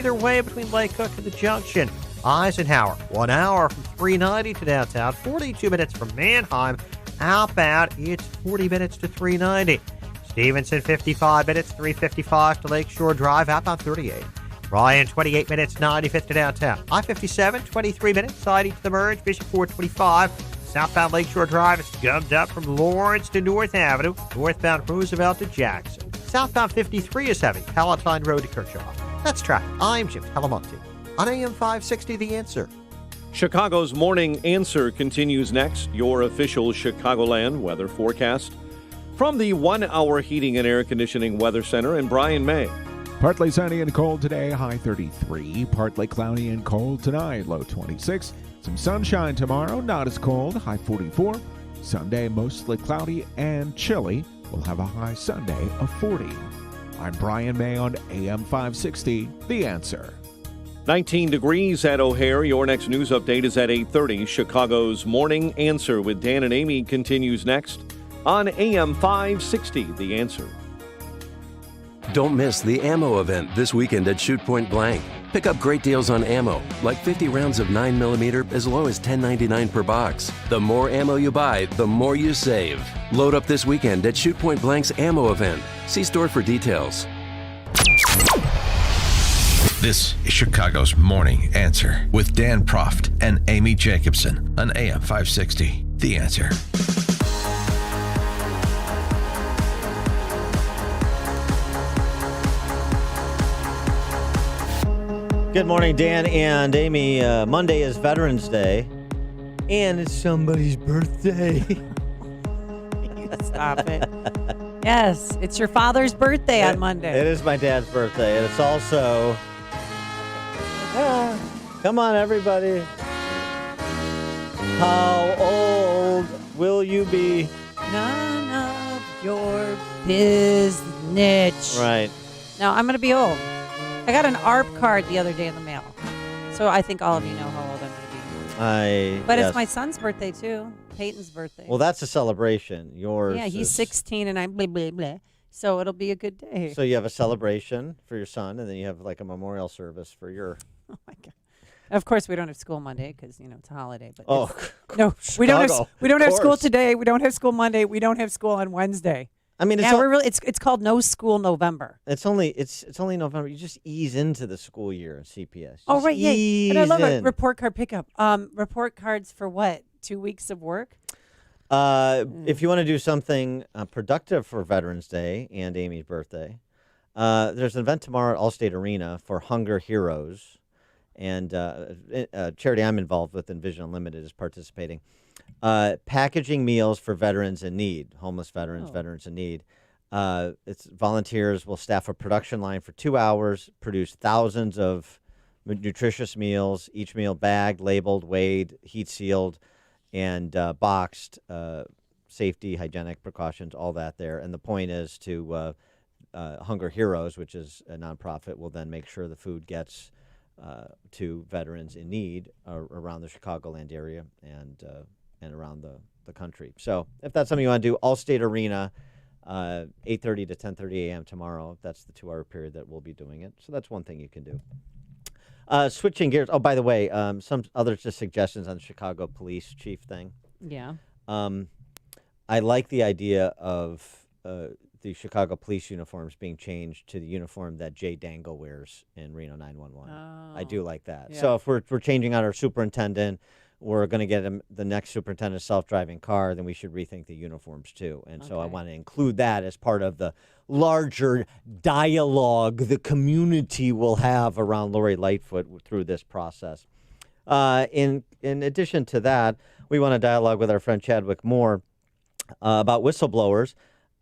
either way between Lake Cook and the Junction. Eisenhower, 1 hour from 390 to downtown, 42 minutes from Manheim. Outbound, it's 40 minutes to 390. Stevenson, 55 minutes, 355 to Lakeshore Drive, outbound 38. Bryan, 28 minutes, 95th to downtown. I-57, 23 minutes, siding to the merge, Bishop 425. Southbound Lakeshore Drive is gummed up from Lawrence to North Avenue. Northbound Roosevelt to Jackson. Southbound 53 is heavy, Palatine Road to Kershaw. That's traffic. I'm Jim Talamonte on AM 560, The Answer. Chicago's Morning Answer continues next. Your official Chicagoland weather forecast from the 1 Hour Heating and Air Conditioning Weather Center in Brian May. Partly sunny and cold today, high 33. Partly cloudy and cold tonight, low 26. Some sunshine tomorrow, not as cold, high 44. Sunday, mostly cloudy and chilly. We'll have a high Sunday of 40. I'm Brian May on AM 560, The Answer. 19 degrees at O'Hare. Your next news update is at 8:30. Chicago's Morning Answer with Dan and Amy continues next on AM 560, The Answer. Don't miss the ammo event this weekend at Shoot Point Blank. Pick up great deals on ammo, like 50 rounds of 9mm as low as $10.99 per box. The more ammo you buy, the more you save. Load up this weekend at Shoot Point Blank's ammo event. See store for details. This is Chicago's Morning Answer with Dan Proft and Amy Jacobson on AM 560. The Answer. Good morning, Dan and Amy. Monday is Veterans Day, and it's somebody's birthday. Stop it. Yes, it's your father's birthday on Monday. It is my dad's birthday, and it's also... come on, everybody. How old will you be? None of your business. Right. No, I'm going to be old. I got an ARP card the other day in the mail. So I think all of you know how old I'm going to be. But yes. It's my son's birthday, too. Peyton's birthday. Well, that's a celebration. Yours Yeah, he's is... 16 and I'm blah, blah, blah. So it'll be a good day. So you have a celebration for your son, and then you have like a memorial service for your... Oh, my God. Of course, we don't have school Monday because, it's a holiday. But no, we don't have school course. today. We don't have school Monday. We don't have school on Wednesday. I mean, it's called No School November. It's only November. You just ease into the school year in CPS. Oh, right, yeah. And I love it. a report card pickup. Report cards for what? 2 weeks of work? If you want to do something productive for Veterans Day and Amy's birthday, there's an event tomorrow at Allstate Arena for Hunger Heroes, and a charity I'm involved with, Envision Unlimited, is participating. Packaging meals for veterans in need, homeless veterans, veterans in need. It's volunteers will staff a production line for 2 hours, produce thousands of nutritious meals, each meal bagged, labeled, weighed, heat sealed, and boxed, safety, hygienic precautions, all that there. And the point is to Hunger Heroes, which is a nonprofit, will then make sure the food gets to veterans in need around the Chicagoland area and around the country. So if that's something you want to do, Allstate Arena, 8:30 to 10:30 a.m. tomorrow. That's the 2 hour period that we'll be doing it. So that's one thing you can do. Switching gears. Oh, by the way, some other just suggestions on the Chicago police chief thing. Yeah. I like the idea of the Chicago police uniforms being changed to the uniform that Jay Dangle wears in Reno 911. Oh. I do like that. Yeah. So if we're changing out our superintendent, we're going to get the next superintendent self-driving car, then we should rethink the uniforms too. And so I want to include that as part of the larger dialogue the community will have around Lori Lightfoot through this process. In addition to that, we want to dialogue with our friend Chadwick Moore about whistleblowers,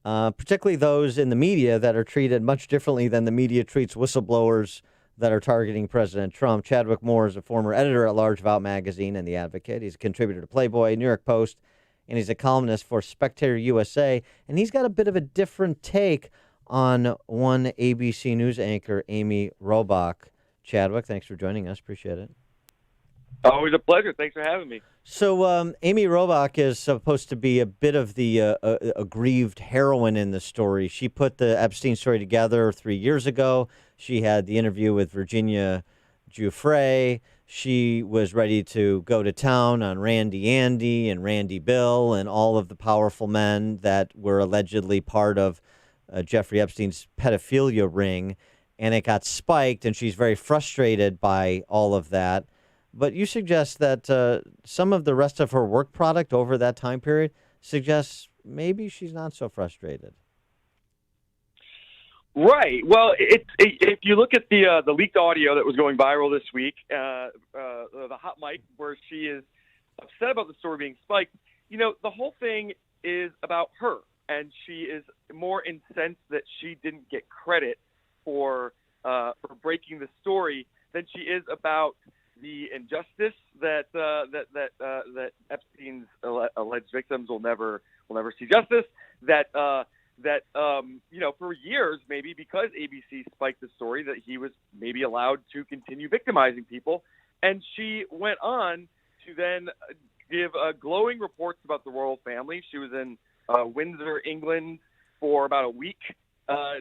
particularly those in the media that are treated much differently than the media treats whistleblowers that are targeting President Trump. Chadwick Moore is a former editor-at-large of Out Magazine and The Advocate. He's a contributor to Playboy, New York Post, and he's a columnist for Spectator USA. And he's got a bit of a different take on one ABC News anchor, Amy Robach. Chadwick, thanks for joining us. Appreciate it. Always a pleasure. Thanks for having me. So Amy Robach is supposed to be a bit of the aggrieved heroine in the story. She put the Epstein story together 3 years ago. She had the interview with Virginia Giuffre. She was ready to go to town on Randy Andy and Randy Bill and all of the powerful men that were allegedly part of Jeffrey Epstein's pedophilia ring. And it got spiked, and she's very frustrated by all of that. But you suggest that some of the rest of her work product over that time period suggests maybe she's not so frustrated. Right. Well, if you look at the leaked audio that was going viral this week, the hot mic where she is upset about the story being spiked, the whole thing is about her, and she is more incensed that she didn't get credit for breaking the story than she is about the injustice that Epstein's alleged victims will never see justice. That for years, maybe because ABC spiked the story, that he was maybe allowed to continue victimizing people. And she went on to then give glowing reports about the royal family. She was in Windsor, England for about a week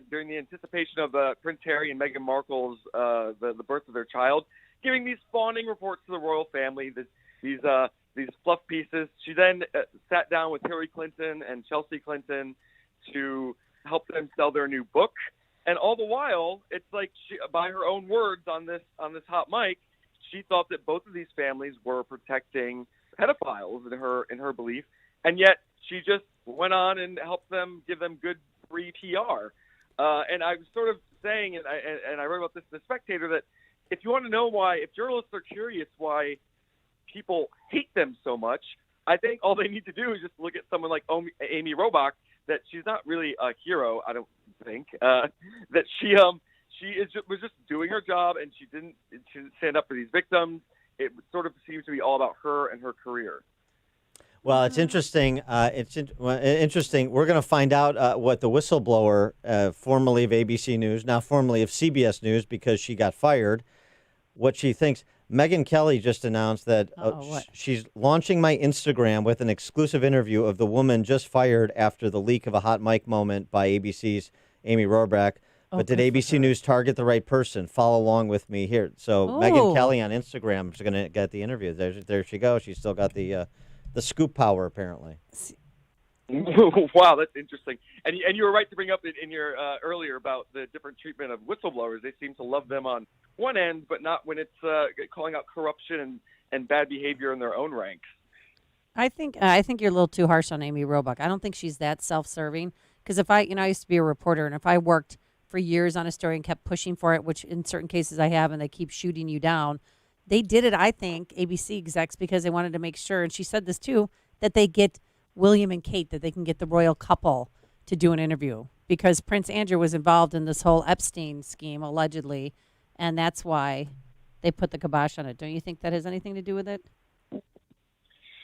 during the anticipation of Prince Harry and Meghan Markle's the birth of their child, giving these fawning reports to the royal family, these fluff pieces. She then sat down with Hillary Clinton and Chelsea Clinton to help them sell their new book, and all the while, it's like she, by her own words on this hot mic, she thought that both of these families were protecting pedophiles in her belief, and yet she just went on and helped them, give them good free PR. And I was sort of saying, and I wrote about this in The Spectator, that if you want to know why, if journalists are curious why people hate them so much, I think all they need to do is just look at someone like Amy Robach, that she's not really a hero, I don't think, that she was just doing her job, and she didn't stand up for these victims. It sort of seems to be all about her and her career. Well, it's interesting. Interesting. We're going to find out what the whistleblower, formerly of ABC News, now formerly of CBS News, because she got fired, what she thinks. Megyn Kelly just announced that she's launching my Instagram with an exclusive interview of the woman just fired after the leak of a hot mic moment by ABC's Amy Robach. But did ABC News target the right person? Follow along with me here. So Megyn Kelly on Instagram is going to get the interview. There she goes. She's still got the scoop power, apparently. Wow, that's interesting. And you were right to bring up in your earlier about the different treatment of whistleblowers. They seem to love them on one end, but not when it's calling out corruption and bad behavior in their own ranks. I think you're a little too harsh on Amy Robach. I don't think she's that self-serving. Because if I used to be a reporter, and if I worked for years on a story and kept pushing for it, which in certain cases I have, and they keep shooting you down, they did it, I think, ABC execs, because they wanted to make sure, and she said this too, that they get William and Kate, that they can get the royal couple to do an interview, because Prince Andrew was involved in this whole Epstein scheme, allegedly, and that's why they put the kibosh on it. Don't you think that has anything to do with it?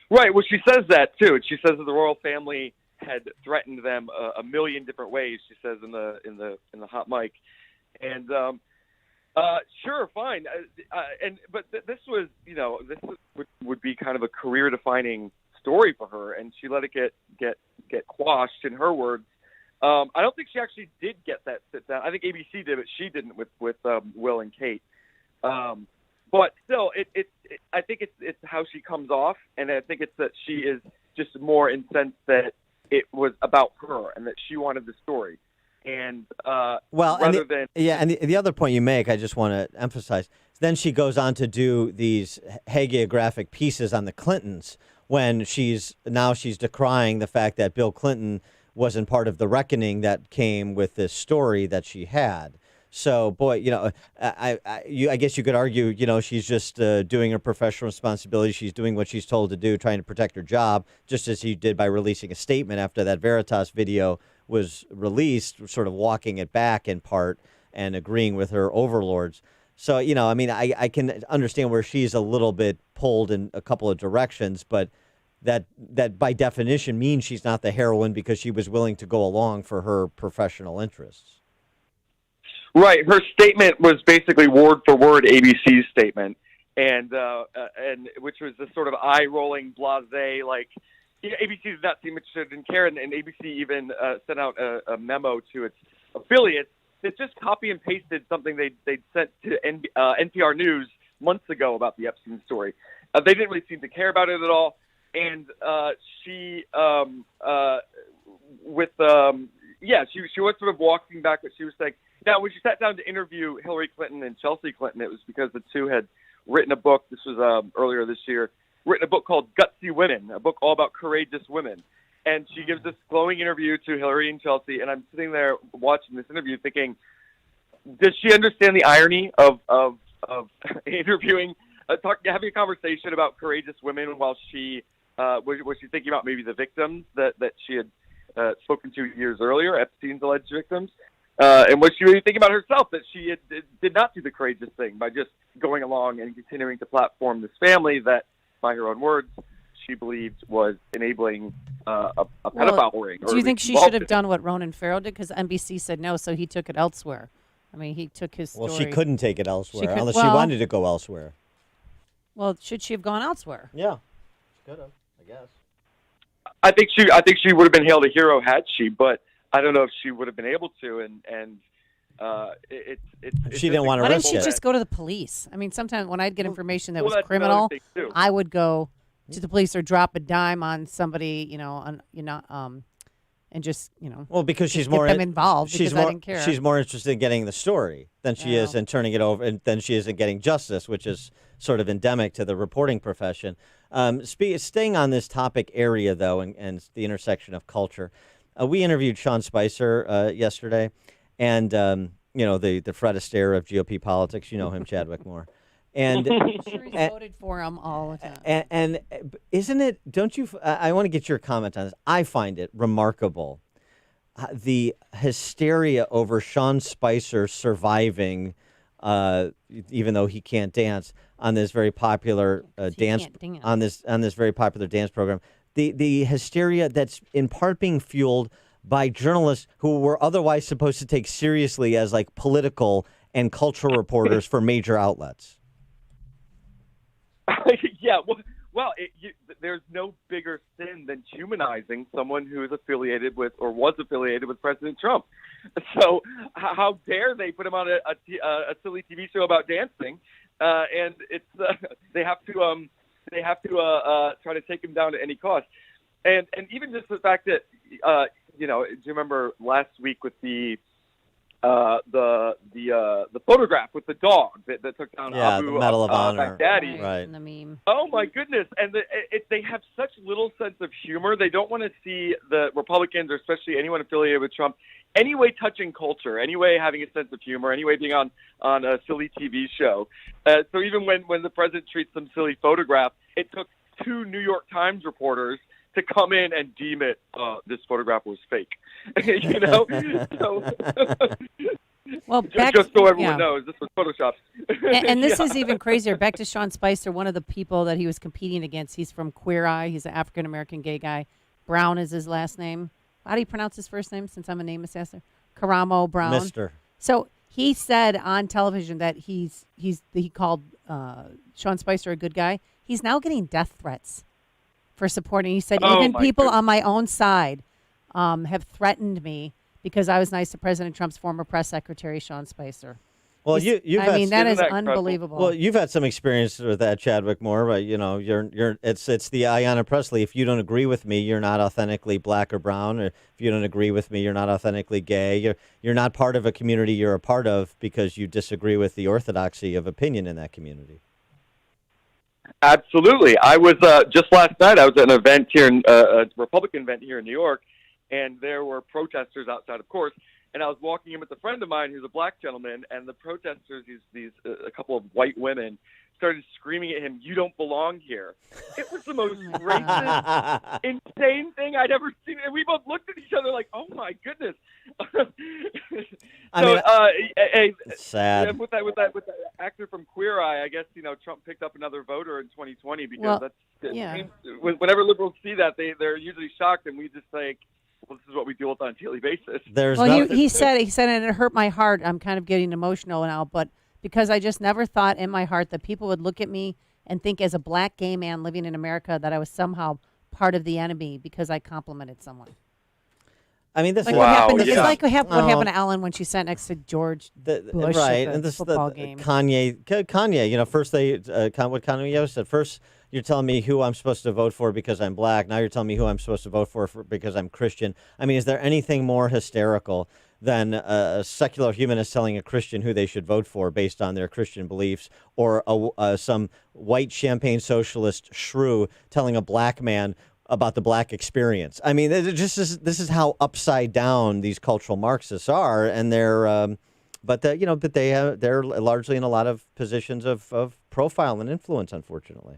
Right. Well, she says that too. She says that the royal family had threatened them a million different ways. She says in the hot mic, and sure, fine. But this was, would be kind of a career-defining story for her, and she let it get quashed. In her words, I don't think she actually did get that sit down. I think ABC did, but she didn't with Will and Kate. But still, I think it's how she comes off, and I think it's that she is just more incensed that it was about her and that she wanted the story. And and the other point you make, I just want to emphasize. Then she goes on to do these hagiographic pieces on the Clintons when she's decrying the fact that Bill Clinton wasn't part of the reckoning that came with this story that she had. So, boy, I guess you could argue, she's just doing her professional responsibility. She's doing what she's told to do, trying to protect her job, just as she did by releasing a statement after that Veritas video was released, sort of walking it back in part and agreeing with her overlords. So, I can understand where she's a little bit pulled in a couple of directions, but that by definition means she's not the heroine because she was willing to go along for her professional interests. Right. Her statement was basically word for word ABC's statement, and which was this sort of eye-rolling, blasé, like, ABC did not seem interested in care, and ABC even sent out a memo to its affiliates just copy and pasted something they'd sent to NPR News months ago about the Epstein story. They didn't really seem to care about it at all. And she was sort of walking back what she was saying. Now, when she sat down to interview Hillary Clinton and Chelsea Clinton, it was because the two had written a book. This was earlier this year. Written a book called Gutsy Women, a book all about courageous women. And she gives this glowing interview to Hillary and Chelsea, and I'm sitting there watching this interview thinking, does she understand the irony of interviewing, having a conversation about courageous women while she was she thinking about maybe the victims that she had spoken to years earlier, Epstein's alleged victims? And was she really thinking about herself, that she did not do the courageous thing by just going along and continuing to platform this family that, by her own words, she believed was enabling a pedophile ring? Do you think she should have done what Ronan Farrow did? Because NBC said no, so he took it elsewhere. I mean, he took his story. Well, she couldn't take it elsewhere unless she wanted to go elsewhere. Well, should she have gone elsewhere? Yeah, she could have, I guess. I think she would have been hailed a hero had she, but I don't know if she would have been able to. And she didn't want to risk it. Why didn't she just go to the police? I mean, sometimes when I'd get information that was criminal, I would go to the police or drop a dime on somebody, and just, well, because she's get more them involved because I didn't care. She's more interested in getting the story than she is in turning it over, and than she is in getting justice, which is sort of endemic to the reporting profession. Staying on this topic area, though, and the intersection of culture, we interviewed Sean Spicer yesterday, and the Fred Astaire of GOP politics. You know him, Chadwick Moore. And I'm sure he's voted for him all the time. And isn't it? Don't you? I want to get your comment on this. I find it remarkable, the hysteria over Sean Spicer surviving, even though he can't dance, on this very popular dance on this very popular dance program. The hysteria that's in part being fueled by journalists who were otherwise supposed to take seriously as like political and cultural reporters for major outlets. Yeah, well, there's no bigger sin than humanizing someone who is affiliated with or was affiliated with President Trump. So how dare they put him on a silly TV show about dancing? And it's they have to try to take him down at any cost. And even just the fact that do you remember last week with the photograph with the dog that took down Abu the Medal of Honor, Baghdadi. Right. And the meme. Oh my goodness! And they have such little sense of humor. They don't want to see the Republicans, or especially anyone affiliated with Trump, anyway touching culture, anyway having a sense of humor, anyway being on a silly TV show. So even when the president treats some silly photograph, it took 2 New York Times reporters to come in and deem it this photograph was fake. So well, just so everyone knows, this was photoshopped. And this is even crazier. Back to Sean Spicer, one of the people that he was competing against. He's from Queer Eye. He's an African-American gay guy. Brown is his last name. How do you pronounce his first name, since I'm a name assessor? Karamo Brown. Mr. So he said on television that he called Sean Spicer a good guy. He's now getting death threats for supporting. He said, even people on my own side have threatened me because I was nice to President Trump's former press secretary, Sean Spicer. Well, that is unbelievable. Well, you've had some experience with that, Chadwick Moore, but it's the Ayanna Pressley. If you don't agree with me, you're not authentically black or brown. Or if you don't agree with me, you're not authentically gay. You're not part of a community you're a part of because you disagree with the orthodoxy of opinion in that community. Absolutely. I was just last night. I was at an event here, a Republican event here in New York, and there were protesters outside, of course. And I was walking in with a friend of mine who's a black gentleman, and the protesters, a couple of white women, started screaming at him, "You don't belong here." It was the most racist, insane thing I'd ever seen. And we both looked at each other like, "Oh my goodness!" It's sad. With that actor from Queer Eye, I guess Trump picked up another voter in 2020 because whenever liberals see that, they're usually shocked, and we just think, well, this is what we deal with on a daily basis. He said, and it hurt my heart. I'm kind of getting emotional now, but because I just never thought in my heart that people would look at me and think as a black gay man living in America that I was somehow part of the enemy because I complimented someone. I mean, this Like is what Wow, happened? yeah. It's like what happened Oh. to Ellen when she sat next to George Bush right, at and the this football the game. Kanye. You know, first they what Kanye said. First, you're telling me who I'm supposed to vote for because I'm black. Now you're telling me who I'm supposed to vote for because I'm Christian. I mean, is there anything more hysterical than a secular humanist telling a Christian who they should vote for based on their Christian beliefs, or some white champagne socialist shrew telling a black man about the black experience? I mean, this is how upside down these cultural Marxists are, and they're they're largely in a lot of positions of profile and influence, unfortunately.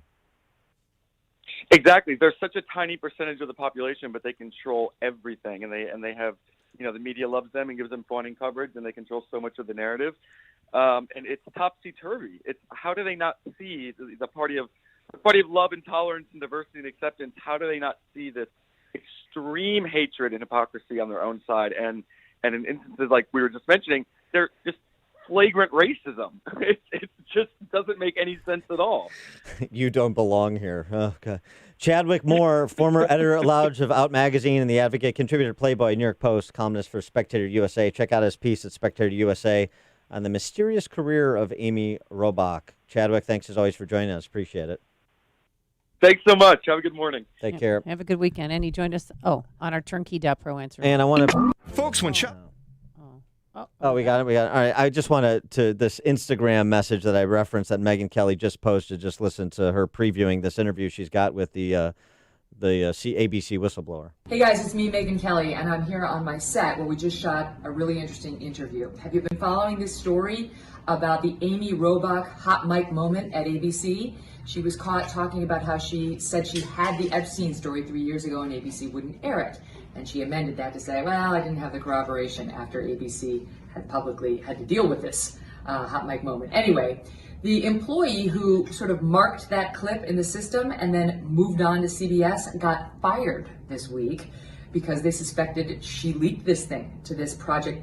Exactly. They're such a tiny percentage of the population, but they control everything, and they have, the media loves them and gives them funding coverage, and they control so much of the narrative. And it's topsy-turvy. It's how do they not see the party of love and tolerance and diversity and acceptance? How do they not see this extreme hatred and hypocrisy on their own side? And in instances like we were just mentioning, they're just flagrant racism. It just doesn't make any sense at all. You don't belong here. Oh, God. Chadwick Moore, former editor-at-large of Out Magazine and The Advocate, contributor to Playboy, New York Post, columnist for Spectator USA. Check out his piece at Spectator USA on the mysterious career of Amy Robach. Chadwick, thanks as always for joining us. Appreciate it. Thanks so much. Have a good morning. Take care. Have a good weekend. And he joined us, on our turnkey.pro answer. And I want to... Folks, when shop. Oh, we got it. All right. I just wanted to this Instagram message that I referenced that Megyn Kelly just posted. Just listen to her previewing this interview she's got with the ABC whistleblower. Hey guys, it's me, Megyn Kelly, and I'm here on my set where we just shot a really interesting interview. Have you been following this story about the Amy Robach hot mic moment at ABC? She was caught talking about how she said she had the Epstein story 3 years ago and ABC wouldn't air it. And she amended that to say, well, I didn't have the corroboration after ABC had publicly had to deal with this hot mic moment. Anyway, the employee who sort of marked that clip in the system and then moved on to CBS got fired this week because they suspected she leaked this thing to this Project